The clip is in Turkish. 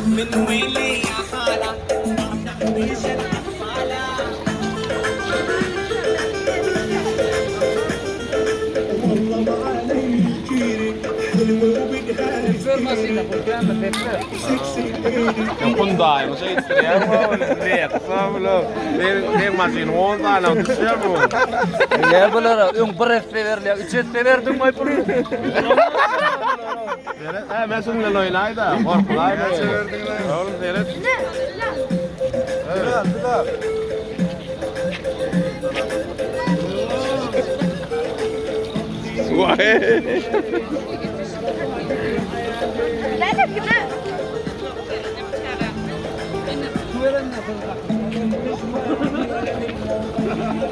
من ويلي يا خالة ما بتاخديش الأطفالة والله ما علي كيري حلوة وبدها Yung Hyundai, não sei se é o Lex, sabe lo? Tem machin Honda, não te chamo. Ne böyle yung bref verliyor. İçet verdim mi bunu? Ben şimdi oynaydı da, korkulaydı. Oğlum seyret. Bilal, Bilal. Vay. لا لا كده